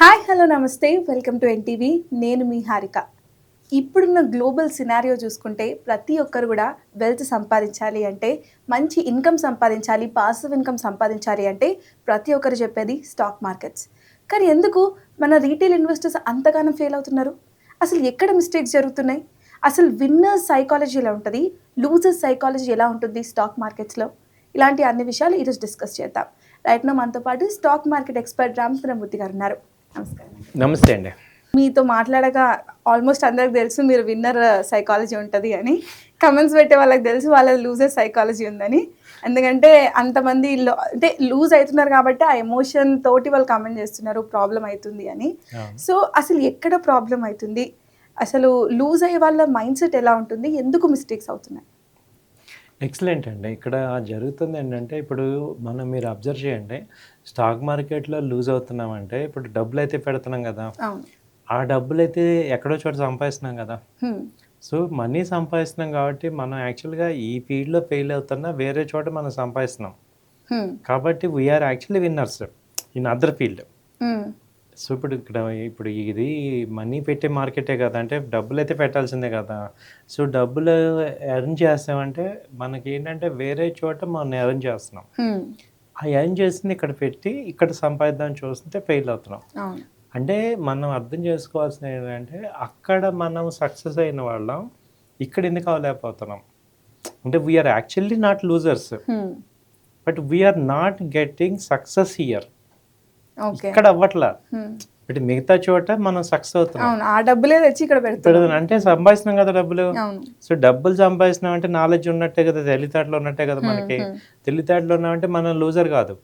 Hi hello నమస్తే welcome to NTV. నేను మీ హారిక. ఇప్పుడున్న గ్లోబల్ సినారియో చూసుకుంటే ప్రతి ఒక్కరు కూడా వెల్త్ సంపాదించాలి అంటే, మంచి ఇన్కమ్ సంపాదించాలి, పాసివ్ ఇన్కమ్ సంపాదించాలి అంటే ప్రతి ఒక్కరు చెప్పేది స్టాక్ మార్కెట్స్. కానీ ఎందుకు మన రీటైల్ ఇన్వెస్టర్స్ అంతగానో ఫెయిల్ అవుతున్నారు? అసలు ఎక్కడ మిస్టేక్స్ జరుగుతున్నాయి? అసలు విన్నర్స్ సైకాలజీ ఎలా ఉంటుంది, లూజర్స్ సైకాలజీ ఎలా ఉంటుంది స్టాక్ మార్కెట్స్లో? ఇలాంటి అన్ని విషయాలు ఈరోజు డిస్కస్ చేద్దాం. రైట్ నో మనతో పాటు స్టాక్ మార్కెట్ ఎక్స్పర్ట్ రామసుందరమూర్తి గారు ఉన్నారు. నమస్కారం. నమస్తే అండి. మీతో మాట్లాడక ఆల్మోస్ట్ అందరికి తెలుసు మీరు విన్నర్ సైకాలజీ ఉంటుంది అని. కమెంట్స్ పెట్టే వాళ్ళకి తెలుసు వాళ్ళ లూజర్ సైకాలజీ ఉందని. ఎందుకంటే అంతమంది అంటే లూజ్ అవుతున్నారు కాబట్టి ఆ ఎమోషన్ తోటి వాళ్ళు కమెంట్ చేస్తున్నారు ప్రాబ్లం అవుతుంది అని. సో అసలు ఎక్కడ ప్రాబ్లం అవుతుంది, అసలు లూజ్ అయ్యే వాళ్ళ మైండ్ సెట్ ఎలా ఉంటుంది, ఎందుకు మిస్టేక్స్ అవుతున్నాయి? ఎక్సలెంట్ అండి. ఇక్కడ జరుగుతుంది ఏంటంటే, ఇప్పుడు మీరు అబ్జర్వ్ చేయండి, స్టాక్ మార్కెట్లో లూజ్ అవుతున్నామంటే ఇప్పుడు డబ్బులైతే పెడుతున్నాం కదా, అవును. ఆ డబ్బులైతే ఎక్కడో చోట సంపాదిస్తున్నాం కదా. సో మనీ సంపాదిస్తున్నాం కాబట్టి మనం యాక్చువల్గా ఈ ఫీల్డ్లో ఫెయిల్ అవుతున్నా వేరే చోట మనం సంపాదిస్తున్నాం కాబట్టి we are actually winners in other field. So ఇప్పుడు ఇది మనీ పెట్టే మార్కెటే కదా, అంటే డబ్బులు అయితే పెట్టాల్సిందే కదా. సో డబ్బులు ఎర్న్ చేస్తామంటే మనకి ఏంటంటే వేరే చోట మనం ఎర్న్ చేస్తున్నాం. ఆ ఎర్న్ చేసింది ఇక్కడ పెట్టి ఇక్కడ సంపాదిద్దామని చూస్తుంటే ఫెయిల్ అవుతున్నాం. అంటే మనం అర్థం చేసుకోవాల్సింది ఏంటంటే, అక్కడ మనం సక్సెస్ అయిన వాళ్ళం ఇక్కడ ఎందుకు అవ్వలేకపోతున్నాం అంటే we are actually not losers, but we are not getting success here. ఇక్కడ అవ్వట్లా, బట్ మిగతా చోట మనం సక్సెస్ అవుతున్నాం. ఆ డబ్బులే తెచ్చి ఇక్కడ పెడతాం అంటే సంపాదిస్తున్నాం కదా డబ్బులు. సో డబ్బులు సంపాదిస్తున్నాం అంటే నాలెడ్జ్ ఉన్నట్టే కదా, తెలివితేటలు ఉన్నట్టే కదా. మనకి తెలివితేటలు ఉన్నామంటే మనం లూజర్ కాదు.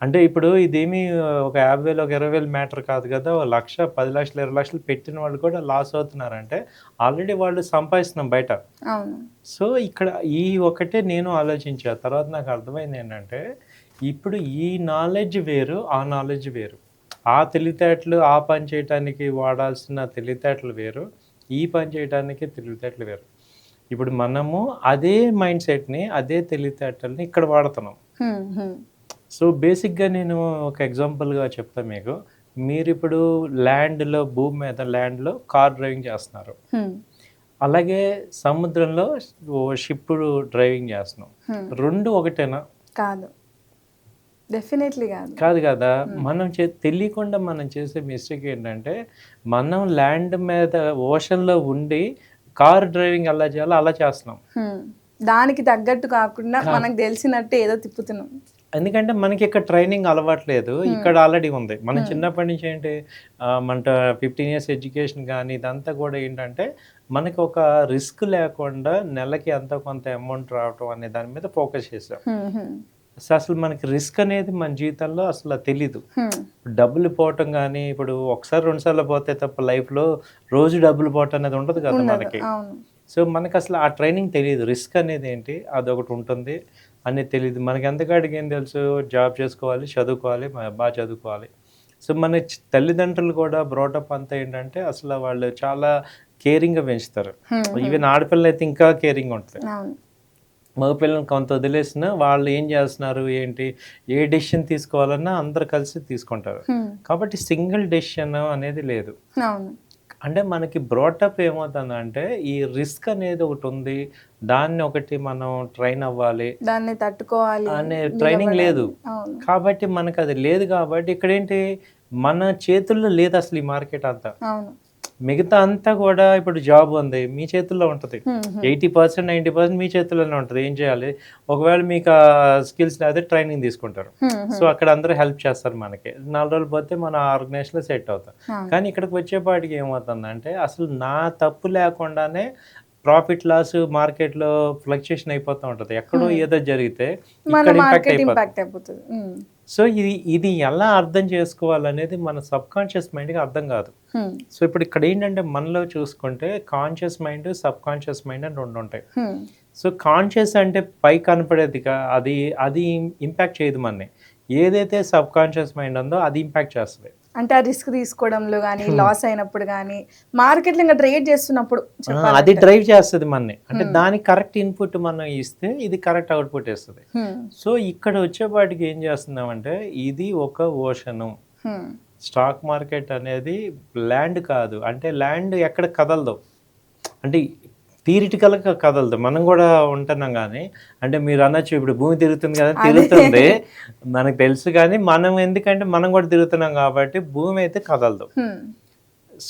అంటే ఇప్పుడు ఇదేమి ఒక 50,000 ఒక 20,000 మ్యాటర్ కాదు కదా. 1,00,000 10 లక్షలు 20 లక్షలు పెట్టిన వాళ్ళు కూడా లాస్ అవుతున్నారంటే ఆల్రెడీ వాళ్ళు సంపాదిస్తున్నాం బయట. సో ఇక్కడ ఈ ఒకటే నేను ఆలోచించా. తర్వాత నాకు అర్థమైంది ఏంటంటే, ఇప్పుడు ఈ నాలెడ్జ్ వేరు, ఆ నాలెడ్జ్ వేరు. ఆ తెలివితేటలు ఆ పని చేయడానికి వాడాల్సిన తెలివితేటలు వేరు, ఈ పని చేయడానికి తెలివితేటలు వేరు. ఇప్పుడు మనము అదే మైండ్ సెట్ని అదే తెలివితేటల్ని ఇక్కడ వాడుతున్నాం. సో బేసిక్గా నేను ఒక ఎగ్జాంపుల్గా చెప్తాను మీకు. మీరు ఇప్పుడు ల్యాండ్లో, భూమి మీద ల్యాండ్లో కార్ డ్రైవింగ్ చేస్తున్నారు, అలాగే సముద్రంలో షిప్ డ్రైవింగ్ చేస్తున్నాం. రెండు ఒకటేనా? కాదు, డెఫినెట్లీ కాదు. కాదు కదా. మనం తెలియకుండా మనం చేసే మిస్టేక్ ఏంటంటే, మనం ల్యాండ్ మీద ఓషన్లో ఉండి కార్ డ్రైవింగ్ ఎలా చేయాలో అలా చేస్తున్నాం. దానికి తగ్గట్టు కాకుండా మనకు తెలిసినట్టు ఏదో తిప్పుతున్నాం. ఎందుకంటే మనకి ఇక్కడ ట్రైనింగ్ అలవాట్లేదు, ఇక్కడ ఆల్రెడీ ఉంది. మనం చిన్నప్పటి నుంచి ఏంటి, మన 15 years ఎడ్యుకేషన్ కానీ ఇదంతా కూడా ఏంటంటే మనకి ఒక రిస్క్ లేకుండా నెలకి ఎంతో కొంత అమౌంట్ రావటం అనే దాని మీద ఫోకస్ చేసాం. అసలు మనకి రిస్క్ అనేది మన జీవితంలో అసలు తెలీదు. డబ్బులు పోవటం కానీ, ఇప్పుడు ఒకసారి 2 సార్లు పోతే తప్ప లైఫ్లో రోజు డబ్బులు పోవటం అనేది ఉండదు కదా మనకి. సో మనకి అసలు ఆ ట్రైనింగ్ తెలియదు, రిస్క్ అనేది ఏంటి అదొకటి ఉంటుంది అనేది తెలియదు మనకి. ఎంతకాడికి ఏం తెలుసు, జాబ్ చేసుకోవాలి, చదువుకోవాలి, బాగా చదువుకోవాలి. సో మన తల్లిదండ్రులు కూడా బ్రాటప్ అంతా ఏంటంటే అసలు వాళ్ళు చాలా కేరింగ్గా పెంచుతారు. ఈవెన్ ఆడపిల్లలు అయితే ఇంకా కేరింగ్ ఉంటుంది. మగపిల్లలను కొంత వదిలేసిన వాళ్ళు ఏం చేస్తున్నారు ఏంటి, ఏ డెసిషన్ తీసుకోవాలన్నా అందరు కలిసి తీసుకుంటారు. కాబట్టి సింగిల్ డెసిషన్ అనేది లేదు. అంటే మనకి బ్రాటప్ ఏమవుతుందంటే ఈ రిస్క్ అనేది ఒకటి ఉంది, దాన్ని ఒకటి మనం ట్రైన్ అవ్వాలి, దాన్ని తట్టుకోవాలి అనే ట్రైనింగ్ లేదు. కాబట్టి మనకు అది లేదు కాబట్టి ఇక్కడ ఏంటి, మన చేతుల్లో లేదు అసలు ఈ మార్కెట్ అంతా. మిగతా అంతా కూడా ఇప్పుడు జాబ్ ఉంది మీ చేతుల్లో ఉంటుంది, 80% 90% మీ చేతుల్లోనే ఉంటుంది. ఏం చేయాలి, ఒకవేళ మీకు ఆ స్కిల్స్ అదే ట్రైనింగ్ తీసుకుంటారు. సో అక్కడ అందరూ హెల్ప్ చేస్తారు మనకి. 4 రోజులు పోతే మన ఆర్గనైజేషన్లో సెట్ అవుతాం. కానీ ఇక్కడికి వచ్చేపాటికి ఏమవుతుందంటే అసలు నా తప్పు లేకుండానే ప్రాఫిట్ లాస్ మార్కెట్లో ఫ్లక్చుయేషన్ అయిపోతూ ఉంటుంది. ఎక్కడో ఏదో జరిగితే ఇక్కడ ఇంపాక్ట్ అయిపోతుంది. సో ఇది ఎలా అర్థం చేసుకోవాలనేది మన సబ్ కాన్షియస్ మైండ్కి అర్థం కాదు. సో ఇప్పుడు ఇక్కడ ఏంటంటే మనలో చూసుకుంటే conscious mind, sub conscious mind అని 2 ఉంటాయి. సో కాన్షియస్ అంటే పై కనపడేది, అది ఇంపాక్ట్ చేయదు మనని. ఏదైతే సబ్ కాన్షియస్ మైండ్ ఉందో అది ఇంపాక్ట్ చేస్తుంది. అంటే ఆ రిస్క్ తీసుకోవడంలో కానీ, లాస్ అయినప్పుడు కానీ, మార్కెట్లో ఇంకా ట్రేడ్ చేస్తున్నప్పుడు అది డ్రైవ్ చేస్తుంది మనని. అంటే దానికి కరెక్ట్ ఇన్పుట్ మనం ఇస్తే ఇది కరెక్ట్ అవుట్పుట్ ఇస్తుంది. సో ఇక్కడ వచ్చేపాటికి ఏం చేస్తున్నామంటే ఇది ఒక ఓషను, స్టాక్ మార్కెట్ అనేది ల్యాండ్ కాదు. అంటే ల్యాండ్ ఎక్కడ కదలదు. అంటే థియరిటికల్‌గా కదలదు. మనం కూడా ఉంటున్నాం గానీ, అంటే మీరు అనొచ్చు ఇప్పుడు భూమి తిరుగుతుంది కదా! తిరుగుతుంది. మనకు తెలుసు కానీ, మనం ఎందుకంటే మనం కూడా తిరుగుతున్నాం కాబట్టి భూమి అయితే కదలదు.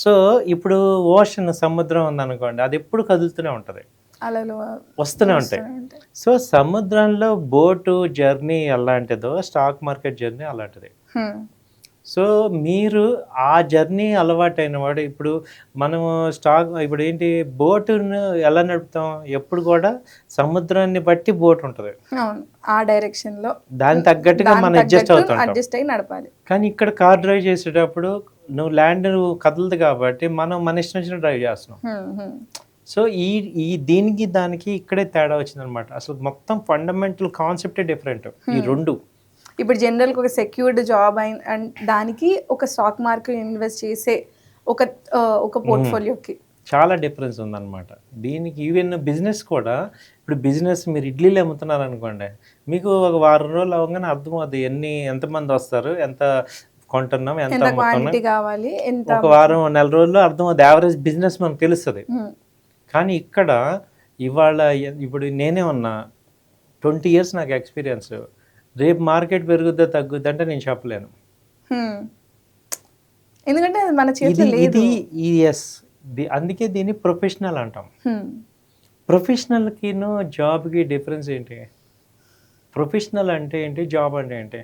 సో, ఇప్పుడు ఓషన్ సముద్రం ఉందనుకోండి, అది ఎప్పుడు కదులుతూనే ఉంటది. అలలు వస్తూనే ఉంటాయి. సో, సముద్రంలో బోటు జర్నీ ఎలాంటిదో స్టాక్ మార్కెట్ జర్నీ అలాంటిది. సో, మీరు ఆ జర్నీ అలవాటైన వాడు ఇప్పుడు మనము ఇప్పుడు ఏంటి బోటును ఎలా నడుపుతాం? ఎప్పుడు కూడా సముద్రాన్ని బట్టి బోట్ ఉంటది. అవును. ఆ డైరెక్షన్‌లో దానికి తగ్గట్టుగా మనం అడ్జస్ట్ అవుతుంటాం. అడ్జస్ట్ అయ్యి నడపాలి. కానీ ఇక్కడ కార్ డ్రైవ్ చేసేటప్పుడు ల్యాండ్ కదలదు కాబట్టి మనం మన ఇష్టం వచ్చినట్టు డ్రైవ్ చేస్తున్నాం. సో, ఈ దీనికి దానికి ఇక్కడే తేడా వచ్చిందనమాట. అసలు మొత్తం ఫండమెంటల్ కాన్సెప్టే డిఫరెంట్ ఈ 2. ఇప్పుడు జనరల్‌గా ఒక సెక్యూర్డ్ జాబ్ దానికి ఒక స్టాక్ మార్కెట్ ఇన్వెస్ట్ చేసే ఒక పోర్ట్‌ఫోలియోకి చాలా డిఫరెన్స్ ఉందన్నమాట. దీనికి ఈవెన్ బిజినెస్ కూడా ఇప్పుడు బిజినెస్ మీరు ఇడ్లీలు అమ్ముతున్నారు అనుకోండి, మీకు ఒక వారం రోజులు అవ్వగానే అర్థమవుద్ది ఎంతమంది వస్తారు, ఎంత కొంటున్నాం, ఎంత క్వాంటిటీ కావాలి, ఎంత ఒక వారం నెల రోజుల్లో అర్థమవుద్ది. యావరేజ్ బిజినెస్ మనకు తెలుస్తుంది. కానీ ఇక్కడ ఇవాళ ఇప్పుడు నేనే ఉన్నా 20 years నాకు ఎక్స్పీరియన్స్. రేపు మార్కెట్ పెరుగుద్దా తగ్గుద్దా అంటే నేను చెప్పలేను. ఎందుకంటే అది మన చేతిలో లేదు. అందుకే దీన్ని ప్రొఫెషనల్ అంటాం. ప్రొఫెషనల్కిను జాబ్కి డిఫరెన్స్ ఏంటి? ప్రొఫెషనల్ అంటే ఏంటి, జాబ్ అంటే ఏంటి?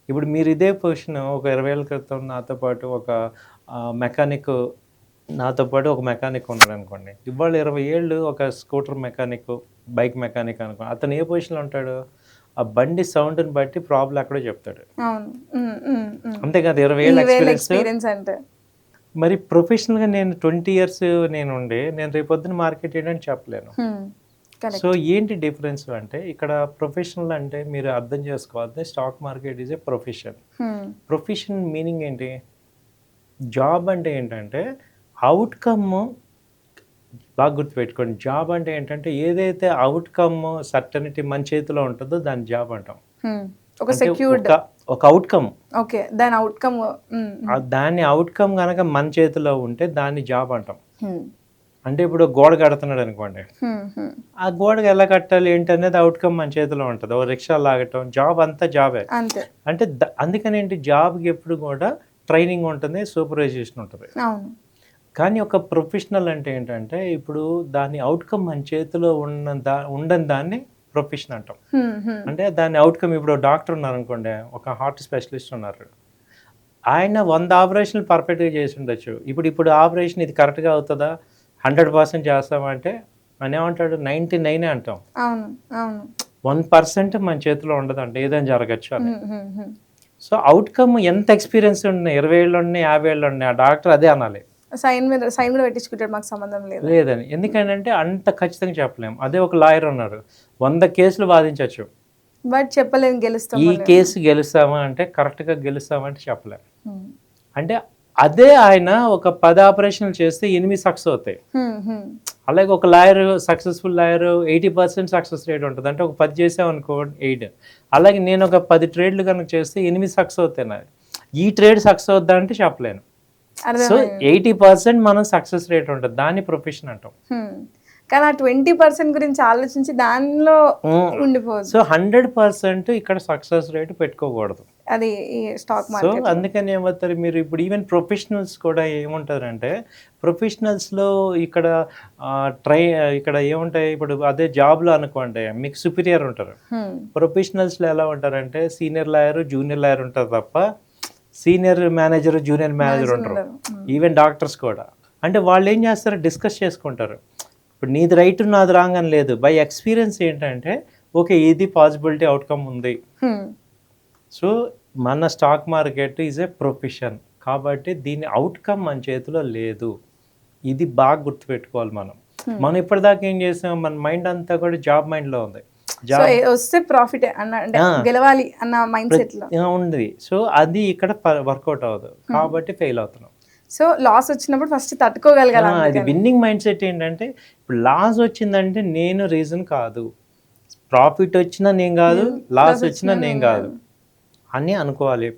ఇప్పుడు మీరు ఇదే పొజిషన్ ఒక 20 ఏళ్ళ క్రితం నాతో పాటు ఒక మెకానిక్ ఉన్నాడు అనుకోండి. ఇవాళ 20 ఏళ్ళు ఒక స్కూటర్ మెకానిక్, బైక్ మెకానిక్ అనుకో, అతను ఏ పొజిషన్లో ఉంటాడు? ఆ బండి సౌండ్ని బట్టి ప్రాబ్లం ఎక్కడో చెప్తాడు. అంతే కదా, 20 ఏళ్ళ ఎక్స్పీరియన్స్ అంటే. మరి ప్రొఫెషనల్గా నేను 20 years నేను రేపొద్దున మార్కెట్ ఏంటని చెప్పలేను. సో ఏంటి డిఫరెన్స్ అంటే ఇక్కడ ప్రొఫెషనల్ అంటే మీరు అర్థం చేసుకోవాలి, stock market is a profession. Profession meaning ఏంటి? జాబ్ అంటే ఏంటంటే అవుట్కమ్ బాగా గుర్తుపెట్టుకోండి. జాబ్ అంటే ఏంటంటే ఏదైతే అవుట్కమ్ సర్టనిటీ మన చేతిలో ఉంటుందో దాన్ని జాబ్ అంటాం. ఒక సెక్యూర్డ్ ఒక అవుట్కమ్. ఓకే, దాని అవుట్కమ్ దాని అవుట్కమ్ కనుక మన చేతిలో ఉంటే దాన్ని జాబ్ అంటాం. అంటే ఇప్పుడు గోడ కడుతున్నాడు అనుకోండి, ఆ గోడకు ఎలా కట్టాలి ఏంటి అనేది అవుట్కమ్ మన చేతిలో ఉంటుంది. ఓ రిక్షా లాగటం, జాబ్ అంతా జాబే. అంటే అందుకని ఏంటి, జాబ్కి ఎప్పుడు కూడా ట్రైనింగ్ ఉంటుంది, సూపర్వైజేషన్ ఉంటుంది. కానీ ఒక ప్రొఫెషనల్ అంటే ఏంటంటే ఇప్పుడు దాని అవుట్కమ్ మన చేతిలో ఉండని దాన్ని ప్రొఫెషన్ అంటాం. అంటే దాని అవుట్కమ్ ఇప్పుడు డాక్టర్ ఉన్నారు అనుకోండి, ఒక హార్ట్ స్పెషలిస్ట్ ఉన్నారు, ఆయన 100 ఆపరేషన్లు పర్ఫెక్ట్గా చేసి ఉండొచ్చు. ఇప్పుడు ఆపరేషన్ ఇది కరెక్ట్గా అవుతుందా, 100% చేస్తామంటే అని ఏమంటాడు, 99 అంటాం. 1% మన చేతిలో ఉండదు అంటే ఏదైనా జరగచ్చు అని. సో అవుట్కమ్ ఎంత ఎక్స్పీరియన్స్ ఉన్నాయి, 20 ఏళ్ళు ఉన్నాయి, 50 ఏళ్ళు ఉన్నాయి, ఆ డాక్టర్ అదే అనాలి. సైన్ కూడా పెట్టించుకుంటాడు, మాకు సంబంధం లేదని. ఎందుకంటే అంత ఖచ్చితంగా చెప్పలేము. అదే ఒక లాయర్ ఉన్నారు, 100 కేసులు వాదించవచ్చు, బట్ చెప్పలేము గెలుస్తాం, ఈ కేసు గెలుస్తామా అంటే కరెక్ట్గా గెలుస్తామంటే చెప్పలేము. అంటే అదే ఆయన ఒక 10 ఆపరేషన్లు చేస్తే 8 సక్సెస్ అవుతాయి. అలాగే ఒక lawyer, successful lawyer 80% success rate ఉంటుంది. అంటే ఒక 10 చేసామనుకో 8. అలాగే నేను ఒక 10 ట్రేడ్లు కనుక చేస్తే 8 సక్సెస్ అవుతాయి. నాది ఈ ట్రేడ్ సక్సెస్ అవుద్దా అంటే చెప్పలేను. సో 80% మనం సక్సెస్ రేట్ ఉంటుంది, దాన్ని ప్రొఫెషన్ అంటాం. కానీ ఆ 20% గురించి ఆలోచించి దానిలో ఉండిపోదు. సో 100% ఇక్కడ సక్సెస్ రేట్ పెట్టుకోకూడదు, అది స్టాక్ మార్కెట్. సో అందుకని ఏమవుతారు మీరు ఇప్పుడు ఈవెన్ ప్రొఫెషనల్స్ కూడా ఏముంటారంటే, ప్రొఫెషనల్స్లో ఇక్కడ ఏముంటాయి, ఇప్పుడు అదే జాబ్లో అనుకోండి మీకు సుపీరియర్ ఉంటారు. ప్రొఫెషనల్స్లో ఎలా ఉంటారంటే సీనియర్ లాయర్, జూనియర్ లాయర్ ఉంటారు తప్ప సీనియర్ మేనేజర్, జూనియర్ మేనేజర్ ఉంటారు. ఈవెన్ డాక్టర్స్ కూడా. అంటే వాళ్ళు ఏం చేస్తారు, డిస్కస్ చేసుకుంటారు. ఇప్పుడు నీది రైట్ నాది రాంగ్ అని లేదు, బై ఎక్స్పీరియన్స్ ఏంటంటే ఓకే ఇది పాసిబిలిటీ అవుట్కమ్ ఉంది. సో మన stock market is a profession కాబట్టి దీని అవుట్కమ్ మన చేతిలో లేదు. ఇది బాగా గుర్తుపెట్టుకోవాలి. మనం ఇప్పటిదాకా ఏం చేసాం, మన మైండ్ అంతా కూడా జాబ్ మైండ్లో ఉంది, వస్తే ప్రాఫిట్ గెలవాలి అన్న మైండ్ సెట్ లో ఉంది. సో అది ఇక్కడ వర్కౌట్ అవ్వదు కాబట్టి ఫెయిల్ అవుతున్నాం. సో లాస్ వచ్చినప్పుడు ఫస్ట్ తట్టుకోగలగాలి. అది విన్నింగ్ మైండ్ సెట్ ఏంటంటే, ఇప్పుడు లాస్ వచ్చిందంటే నేను రీజన్ కాదు, ప్రాఫిట్ వచ్చినా నేను కాదు, లాస్ వచ్చినా నేను కాదు అని అనుకోవాలి.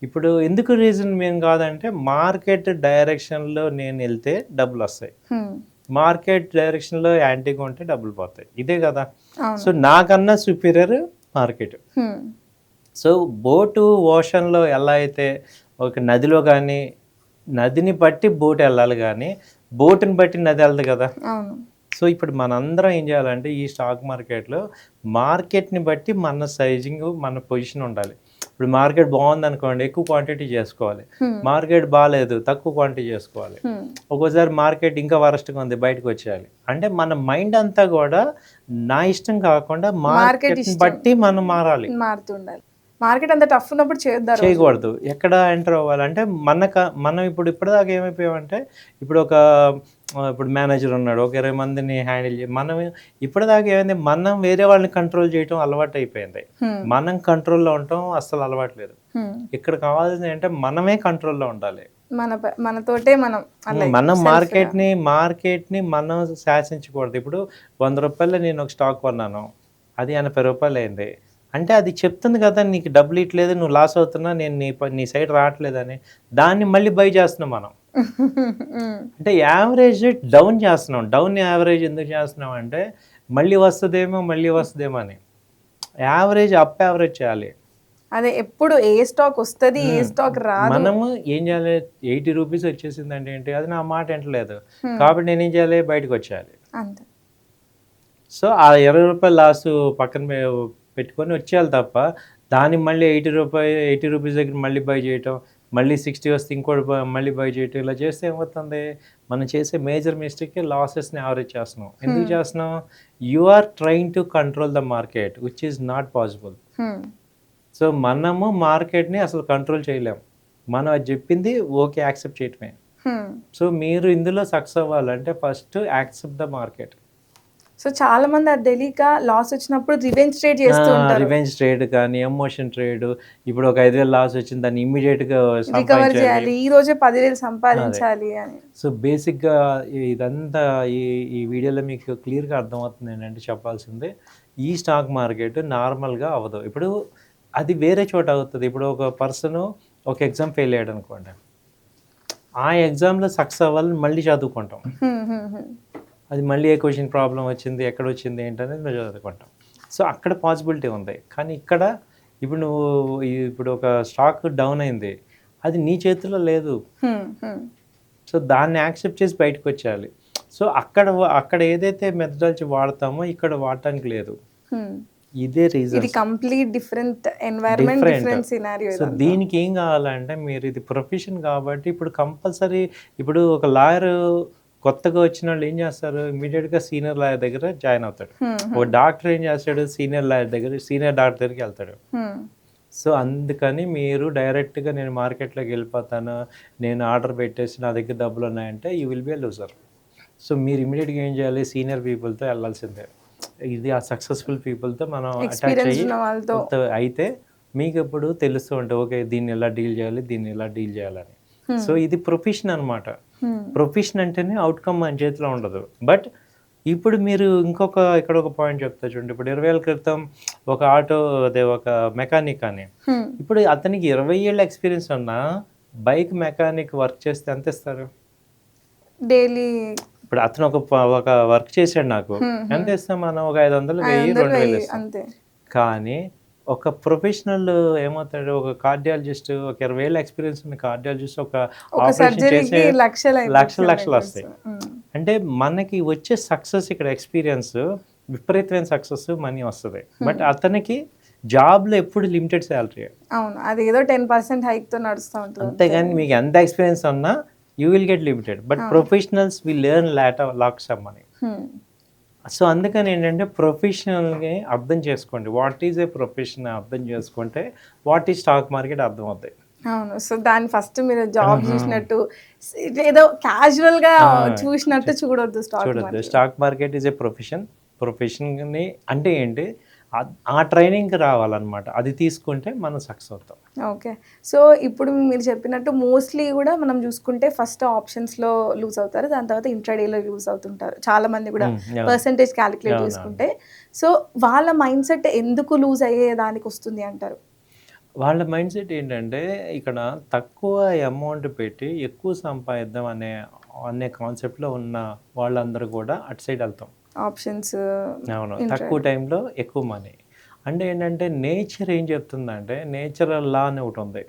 ఇప్పుడు ఎందుకు రీజన్ మేము కాదంటే మార్కెట్ డైరెక్షన్లో నేను వెళ్తే డబ్బులు వస్తాయి, మార్కెట్ డైరెక్షన్లో యాంటీగా ఉంటే డబ్బులు పోతాయి, ఇదే కదా. సో నాకన్నా సుపీరియర్ మార్కెట్. సో బోటు ఓషన్లో ఎలా అయితే ఒక నదిలో కానీ నదిని బట్టి బోట్ వెళ్ళాలి కానీ బోటుని బట్టి నది వెళ్తుంది కదా. సో ఇప్పుడు మనందరం ఏం చేయాలంటే ఈ స్టాక్ మార్కెట్లో మార్కెట్ని బట్టి మన సైజింగ్ మన పొజిషన్ ఉండాలి. ఇప్పుడు మార్కెట్ బాగుంది అనుకోండి, ఎక్కువ క్వాంటిటీ చేసుకోవాలి. మార్కెట్ బాగాలేదు, తక్కువ క్వాంటిటీ చేసుకోవాలి. ఒక్కోసారి మార్కెట్ ఇంకా వరస్ట్గా ఉంది, బయటకు వచ్చేయాలి. అంటే మన మైండ్ అంతా కూడా నా ఇష్టం కాకుండా మార్కెట్ బట్టి మనం మారుతుండాలి. మార్కెట్ అంత టఫ్ ఉన్నప్పుడు చేయకూడదు. ఎక్కడ ఎంటర్ అవ్వాలంటే మనం ఇప్పటిదాకా ఏమైపోయామంటే ఇప్పుడు మేనేజర్ ఉన్నాడు, ఒక 20 మందిని హ్యాండిల్ మనం ఇప్పటిదాకా ఏమైంది, మనం వేరే వాళ్ళని కంట్రోల్ చేయటం అలవాటు అయిపోయింది. మనం కంట్రోల్లో ఉండటం అస్సలు అలవాట్లేదు. ఇక్కడ కావాల్సింది ఏంటంటే మనమే కంట్రోల్లో ఉండాలి. మనతోటే మనం మార్కెట్ని మనం శాసించకూడదు. ఇప్పుడు 100 రూపాయలు నేను ఒక స్టాక్ కొన్నాను, అది 80 రూపాయలు అయింది అంటే అది చెప్తుంది కదా నీకు డబ్బులు ఇట్లేదు, నువ్వు లాస్ అవుతున్నా, నేను నీ సైడ్ రావట్లేదని. దాన్ని మళ్ళీ బై చేస్తున్నాం మనం. అంటే యావరేజ్ డౌన్ చేస్తున్నాం. డౌన్ యావరేజ్ ఎందుకు చేస్తున్నాం అంటే మళ్ళీ వస్తుందేమో అని. యావరేజ్ అప్ యావరేజ్ చేయాలి. అదే ఎప్పుడు ఏ స్టాక్ వస్తుంది ఏ స్టాక్ రాదు. మనము ఏం చేయాలి, 80 రూపీస్ వచ్చేసింది అంటే ఏంటి, అది నా మాట వింటలేదు కాబట్టి నేను ఏం చేయాలి, బయటకు వచ్చేయాలి. సో ఆ 20 రూపాయలు లాస్ పక్కన పెట్టుకొని వచ్చేయాలి తప్ప దాన్ని మళ్ళీ 80 రూపీస్ దగ్గర మళ్ళీ బై చేయటం, మళ్ళీ 60 వస్తే ఇంకోటి మళ్ళీ బై చేయటం, ఇలా చేస్తే ఏమవుతుంది, మనం చేసే మేజర్ మిస్టేక్ లాసెస్ని యావరేజ్ చేస్తున్నాం. ఎందుకు చేస్తున్నాం, you are trying to control the market which is not possible. So మనము మార్కెట్ని అసలు కంట్రోల్ చేయలేము. మనం అది చెప్పింది ఓకే యాక్సెప్ట్ చేయటమే. సో మీరు ఇందులో సక్సెస్ అవ్వాలంటే first accept the market. So చాలా మంది అది తెలియక లాస్ వచ్చినప్పుడు రివెంజ్ ట్రేడ్ చేస్తూ ఉంటారు. రివెంజ్ ట్రేడ్ కానీ ఎమోషన్ ట్రేడ్. ఇప్పుడు ఒక 5,000 లాస్ వచ్చింది, దాన్ని ఇమ్మీడియట్గా రికవర్ చేయాలి, ఈ రోజే 10,000 సంపాదించాలి అని. సో బేసిక్గా ఇదంతా ఈ వీడియోలో మీకు క్లియర్గా అర్థమవుతుంది ఏంటంటే చెప్పాల్సింది, ఈ స్టాక్ మార్కెట్ నార్మల్గా అవ్వదు. ఇప్పుడు అది వేరే చోట అవుతుంది. ఇప్పుడు ఒక పర్సన్ ఒక ఎగ్జామ్ ఫెయిల్ అయ్యాడు అనుకోండి, ఆ ఎగ్జామ్లో సక్సెస్ అవ్వాలని మళ్ళీ చదువుకుంటాం. అది మళ్ళీ ఏ క్వశ్చన్ ప్రాబ్లం వచ్చింది, ఎక్కడ వచ్చింది ఏంటనేది మేము చదువుకుంటాం. సో అక్కడ పాసిబిలిటీ ఉంది. కానీ ఇక్కడ ఇప్పుడు ఒక స్టాక్ డౌన్ అయింది, అది నీ చేతిలో లేదు. సో దాన్ని యాక్సెప్ట్ చేసి బయటకు వచ్చేయాలి. సో అక్కడ ఏదైతే మెథడాలజీ వాడతామో ఇక్కడ వాడటానికి లేదు. ఇదే రీజన్. ఇది complete different environment, different scenario. So దీనికి ఏం కావాలంటే మీరు ఇది ప్రొఫెషన్ కాబట్టి ఇప్పుడు కంపల్సరీ ఇప్పుడు ఒక లాయర్ కొత్తగా వచ్చిన వాళ్ళు ఏం చేస్తారు, ఇమీడియట్గా సీనియర్ లాయర్ దగ్గర జాయిన్ అవుతాడు. ఒక డాక్టర్ ఏం చేస్తాడు, సీనియర్ డాక్టర్ దగ్గరికి వెళ్తాడు. సో అందుకని మీరు డైరెక్ట్గా నేను మార్కెట్లోకి వెళ్ళిపోతాను, నేను ఆర్డర్ పెట్టేసి నా దగ్గర డబ్బులు ఉన్నాయంటే you will be a loser. So మీరు ఇమీడియట్గా ఏం చేయాలి, సీనియర్ పీపుల్తో వెళ్ళాల్సిందే. ఇది ఆ సక్సెస్ఫుల్ పీపుల్తో మనం అటాచ్ అయ్యి అయితే మీకు ఇప్పుడు తెలుస్తూ ఉంటుంది, ఓకే దీన్ని ఎలా డీల్ చేయాలని. సో ఇది ప్రొఫెషన్ అనమాట. ప్రొఫెషన్ అంటేనే అవుట్కమ్ మన చేతిలో ఉండదు. బట్ ఇప్పుడు మీరు ఇక్కడ ఒక పాయింట్ చెప్తా చూడండి. ఇప్పుడు 20 ఏళ్ళ క్రితం ఒక మెకానిక్ అని, ఇప్పుడు అతనికి 20 ఏళ్ళ ఎక్స్పీరియన్స్ ఉన్నా బైక్ మెకానిక్ వర్క్ చేస్తే ఎంత ఇస్తారు డైలీ? ఇప్పుడు అతను ఒక వర్క్ చేశాడు, నాకు ఎంత ఇస్తాం మనం, ఒక 500, 1000, 2000 ఇస్తాం. కానీ ఒక ప్రొఫెషనల్ ఏమవుతాడు, ఒక కార్డియాలజిస్ట్, ఒక 20 ఏళ్ళ ఎక్స్పీరియన్స్ ఉన్న కార్డియాలజిస్ట్ ఒక ఆపరేషన్ చేసే లక్షలు వస్తాయి. అంటే మనకి వచ్చే సక్సెస్ ఇక్కడ ఎక్స్పీరియన్స్, విపరీతమైన సక్సెస్, మనీ వస్తుంది. బట్ అతనికి జాబ్లో ఎప్పుడు లిమిటెడ్ శాలరీ. అవును, అది ఏదో 10% హైక్తో నడుస్తూ ఉంటుంది. అంతేగాని మీకు ఎంత ఎక్స్పీరియన్స్ ఉన్నా you will get limited. But professionals will learn lots of money. So అందుకని ఏంటంటే ప్రొఫెషనల్గా అర్థం చేసుకోండి, వాట్ ఈజ్ ఏ ప్రొఫెషన్ అర్థం చేసుకుంటే వాట్ ఈజ్ స్టాక్ మార్కెట్ అర్థం అవుతాయి. అవును. సో దాన్ని ఫస్ట్ మీరు జాబ్ చూసినట్టు ఏదో క్యాజువల్గా చూసినట్టు చూడొద్దు. స్టాక్ మార్కెట్ ఈజ్ ఏ ప్రొఫెషన్ని అంటే ఏంటి, ఆ ట్రైనింగ్కి రావాలన్నమాట. అది తీసుకుంటే మనం సక్సెస్ అవుతాం. ఓకే. సో ఇప్పుడు మీరు చెప్పినట్టు మోస్ట్లీ కూడా మనం చూసుకుంటే ఫస్ట్ ఆప్షన్స్లో లూజ్ అవుతారు, దాని తర్వాత ఇంట్రాడేలో లూజ్ అవుతుంటారు చాలా మంది కూడా, పర్సంటేజ్ క్యాలిక్యులేట్ చేసుకుంటే. సో వాళ్ళ మైండ్ సెట్ ఎందుకు లూజ్ అయ్యే దానికి వస్తుంది అంటారు? వాళ్ళ మైండ్ సెట్ ఏంటంటే ఇక్కడ తక్కువ అమౌంట్ పెట్టి ఎక్కువ సంపాదిద్దాం అనే అనే కాన్సెప్ట్లో ఉన్న వాళ్ళందరూ కూడా అటు సైడ్ వెళ్తాం. ఆప్షన్స్ అవును, తక్కువ టైంలో ఎక్కువ మనీ. అంటే ఏంటంటే నేచర్ ఏం చెప్తుందంటే నేచురల్ లా అని ఒకటి ఉంది.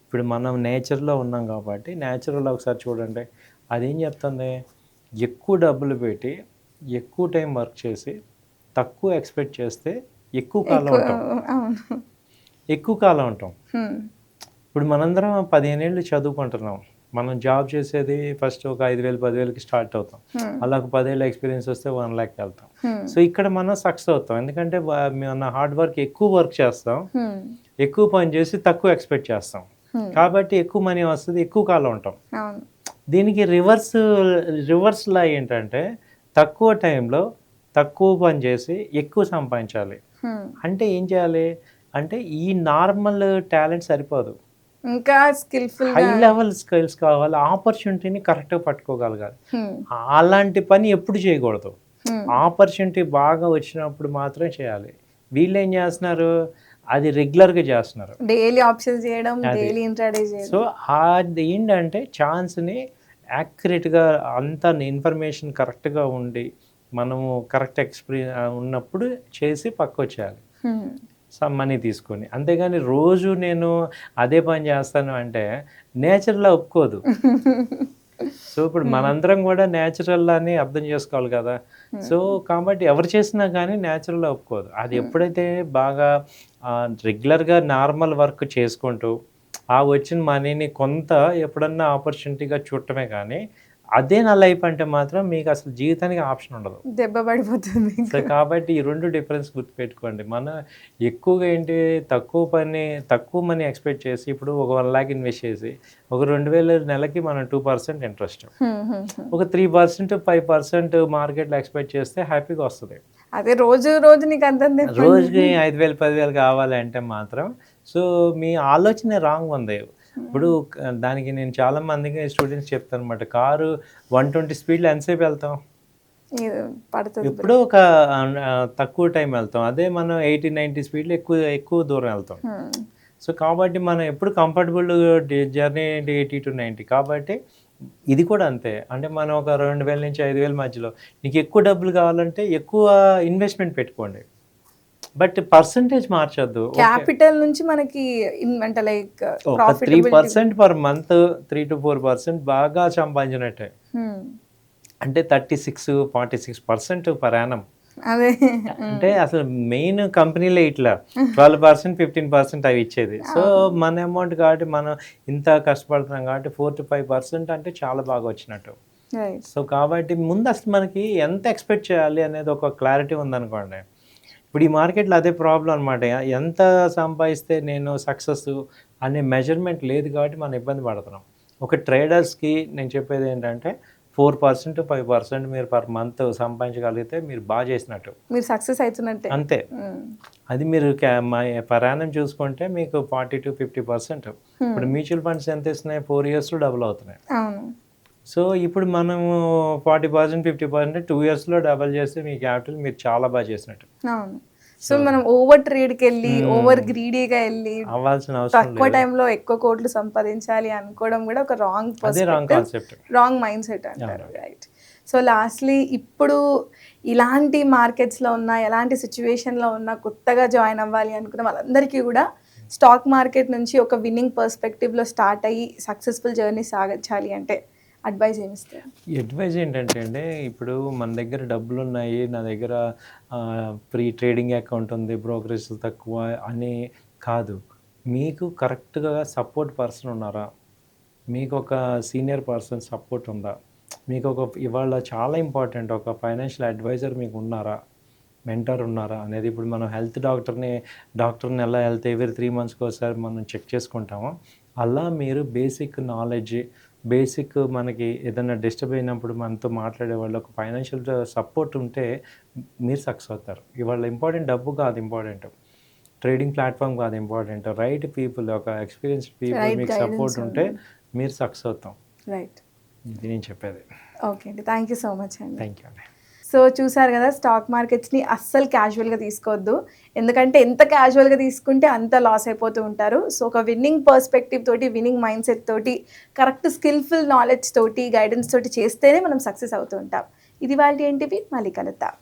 ఇప్పుడు మనం నేచర్లో ఉన్నాం కాబట్టి నేచురల్ ఒకసారి చూడండి, అదేం చెప్తుంది, ఎక్కువ డబ్బులు పెట్టి ఎక్కువ టైం వర్క్ చేసి తక్కువ ఎక్స్పెక్ట్ చేస్తే ఎక్కువ కాలం ఉంటాం. అవును. ఎక్కువ కాలం ఉంటాం. ఇప్పుడు మనందరం 15 ఏళ్ళు చదువుకుంటున్నాం. మనం జాబ్ చేసేది ఫస్ట్ ఒక 5,000 10,000కి స్టార్ట్ అవుతాం. అలా ఒక 10 ఏళ్ళ ఎక్స్పీరియన్స్ వస్తే 1 lakh వెళ్తాం. సో ఇక్కడ మనం సక్సెస్ అవుతాం. ఎందుకంటే మన హార్డ్ వర్క్ ఎక్కువ వర్క్ చేస్తాం, ఎక్కువ పని చేసి తక్కువ ఎక్స్పెక్ట్ చేస్తాం. కాబట్టి ఎక్కువ మనీ వస్తుంది, ఎక్కువ కాలం ఉంటాం. దీనికి రివర్స్ లా ఏంటంటే తక్కువ టైంలో తక్కువ పని చేసి ఎక్కువ సంపాదించాలి. అంటే ఏం చేయాలి అంటే ఈ నార్మల్ టాలెంట్ సరిపోదు, ఇంకా స్కిల్ఫుల్ హై లెవెల్ స్కిల్స్ కావాలి. ఆపర్చునిటీని కరెక్ట్గా పట్టుకోగలగాలి. అలాంటి పని ఎప్పుడు చేయకూడదు. ఆపర్చునిటీ బాగా వచ్చినప్పుడు మాత్రం చేయాలి. వీళ్ళు ఏం చేస్తున్నారు, అది రెగ్యులర్గా చేస్తున్నారు, డైలీ ఆప్షన్స్ చేయడం, డైలీ ఇంట్రాడే చేయడం. సో అది ఏంటంటే ఛాన్స్ని యాక్యురేట్గా అంత ఇన్ఫర్మేషన్ కరెక్ట్గా ఉండి మనము కరెక్ట్ ఎక్స్పీరియన్స్ ఉన్నప్పుడు చేసి పక్కొచ్చేయాలి మనీ తీసుకొని. అంతేగాని రోజు నేను అదే పని చేస్తాను అంటే నేచురల్లా ఒప్పుకోదు. సో ఇప్పుడు మనందరం కూడా నేచురల్ అని అర్థం చేసుకోవాలి కదా. సో కాబట్టి ఎవరు చేసినా కానీ నేచురల్గా ఒప్పుకోదు. అది ఎప్పుడైతే బాగా రెగ్యులర్గా నార్మల్ వర్క్ చేసుకుంటూ ఆ వచ్చిన మనీని కొంత ఎప్పుడన్నా ఆపర్చునిటీగా చూడటమే కానీ అదే నా లైఫ్ అంటే మాత్రం మీకు అసలు జీవితానికి ఆప్షన్ ఉండదు, దెబ్బ పడిపోతుంది. సో కాబట్టి ఈ రెండు డిఫరెన్స్ గుర్తుపెట్టుకోండి. మనం ఎక్కువగా ఏంటి తక్కువ మనీ ఎక్స్పెక్ట్ చేసి ఇప్పుడు ఒక 1 lakh ఇన్వెస్ట్ చేసి ఒక 2,000 నెలకి మనం 2% ఇంట్రెస్ట్, ఒక 3% 5% మార్కెట్లో ఎక్స్పెక్ట్ చేస్తే హ్యాపీగా వస్తుంది. అదే రోజు నీకు అంత రోజుకి 5,000 10,000 కావాలంటే మాత్రం సో మీ ఆలోచన రాంగ్ ఉంది. ఇప్పుడు దానికి నేను చాలా మందికి స్టూడెంట్స్ చెప్తాను అనమాట, కారు 120 స్పీడ్లో ఎంతసేపు వెళ్తాం, ఎప్పుడో ఒక తక్కువ టైం వెళ్తాం. అదే మనం 80-90 స్పీడ్లో ఎక్కువ దూరం వెళ్తాం. సో కాబట్టి మనం ఎప్పుడు కంఫర్టబుల్ జర్నీ 80 to 90. కాబట్టి ఇది కూడా అంతే. అంటే మనం ఒక 2,000 నుంచి 5,000 మధ్యలో నీకు ఎక్కువ డబ్బులు కావాలంటే ఎక్కువ ఇన్వెస్ట్మెంట్ పెట్టుకోండి, బట్ పర్సంటేజ్ మార్చొద్దు. క్యాపిటల్ నుంచి మనకి అంటే లైక్ 3% పర్ మంత్, 3 to 4% బాగా సంపాదించినట్టే. అంటే 36-46% పర్ యానం. అదే అంటే అసలు మెయిన్ కంపెనీలే ఇట్లా 12% 15% అవి ఇచ్చేది. సో మన అమౌంట్ కాబట్టి మనం ఇంత కష్టపడుతున్నాం కాబట్టి 4 to 5% అంటే చాలా బాగా వచ్చినట్టు. సో కాబట్టి ముందు అసలు మనకి ఎంత ఎక్స్పెక్ట్ చేయాలి అనేది ఒక క్లారిటీ ఉందనుకోండి. ఇప్పుడు ఈ మార్కెట్లో అదే ప్రాబ్లం అనమాట, ఎంత సంపాదిస్తే నేను సక్సెస్ అనే మెజర్మెంట్ లేదు కాబట్టి మనం ఇబ్బంది పడుతున్నాం. ఒక ట్రేడర్స్కి నేను చెప్పేది ఏంటంటే 4% 5% మీరు పర్ మంత్ సంపాదించగలిగితే మీరు బాగా చేసినట్టు, మీరు సక్సెస్ అవుతున్నట్టే అంతే. అది మీరు పర్ యానం చూసుకుంటే మీకు 40 to 50%. ఇప్పుడు మ్యూచువల్ ఫండ్స్ ఎంత ఇస్తున్నాయి, 4 yearsలో డబుల్ అవుతున్నాయి. సో ఇప్పుడు మనము 40% 50% 2 yearsలో డబుల్ చేస్తే మీ క్యాపిటల్ మీరు చాలా బాగా చేసినట్టు. సో మనం ఓవర్ ట్రేడ్కి వెళ్ళి ఓవర్ గ్రీడీగా వెళ్ళి అవ్వాల్సిన అవసరం తక్కువ టైంలో ఎక్కువ కోట్లు సంపాదించాలి అనుకోవడం కూడా ఒక wrong concept, wrong mind set అంటారు. రైట్. సో లాస్ట్లీ ఇప్పుడు ఇలాంటి మార్కెట్స్లో ఉన్న ఎలాంటి సిచ్యువేషన్లో ఉన్న కొత్తగా జాయిన్ అవ్వాలి అనుకున్న వాళ్ళందరికీ కూడా స్టాక్ మార్కెట్ నుంచి ఒక విన్నింగ్ పర్స్పెక్టివ్లో స్టార్ట్ అయ్యి సక్సెస్ఫుల్ జర్నీ సాగించాలి అంటే అడ్వైజ్ ఏమిస్తారు? అడ్వైజ్ ఏంటంటే అండి, ఇప్పుడు మన దగ్గర డబ్బులు ఉన్నాయి, నా దగ్గర ఫ్రీ ట్రేడింగ్ అకౌంట్ ఉంది, బ్రోకరేజ్ తక్కువ అని కాదు. మీకు కరెక్ట్గా సపోర్ట్ పర్సన్ ఉన్నారా, మీకు ఒక సీనియర్ పర్సన్ సపోర్ట్ ఉందా, మీకు ఇవాళ చాలా ఇంపార్టెంట్ ఒక ఫైనాన్షియల్ అడ్వైజర్ మీకు ఉన్నారా, మెంటర్ ఉన్నారా అనేది. ఇప్పుడు మనం డాక్టర్ని ఎలా ఎవ్రీ 3 monthsకి ఒకసారి మనం చెక్ చేసుకుంటామో అలా మీరు బేసిక్ నాలెడ్జ్, బేసిక్ మనకి ఏదైనా డిస్టర్బ్ అయినప్పుడు మనతో మాట్లాడే వాళ్ళు ఒక ఫైనాన్షియల్ సపోర్ట్ ఉంటే మీరు సక్సెస్ అవుతారు. ఇవాళ ఇంపార్టెంట్ డబ్బు కాదు, ఇంపార్టెంట్ ట్రేడింగ్ ప్లాట్ఫామ్ కాదు, ఇంపార్టెంట్ రైట్ పీపుల్, ఒక ఎక్స్పీరియన్స్డ్ పీపుల్ మీకు సపోర్ట్ ఉంటే మీరు సక్సెస్ అవుతాం. రైట్, ఇది నేను చెప్పేది. ఓకే అండి, థ్యాంక్ యూ సో మచ్ అండి. థ్యాంక్ యూ అండి. సో చూసారు కదా, స్టాక్ మార్కెట్స్ని అస్సలు క్యాజువల్గా తీసుకోవద్దు. ఎందుకంటే ఎంత క్యాజువల్గా తీసుకుంటే అంత లాస్ అయిపోతూ ఉంటారు. సో ఒక విన్నింగ్ పర్స్పెక్టివ్ తోటి, విన్నింగ్ మైండ్ సెట్ తోటి, కరెక్ట్ స్కిల్ఫుల్ నాలెడ్జ్ తోటి, గైడెన్స్ తోటి చేస్తేనే మనం సక్సెస్ అవుతూ ఉంటాం. ఇది వాళ్ళ ఏంటివి, మళ్ళీ కలుద్దాం.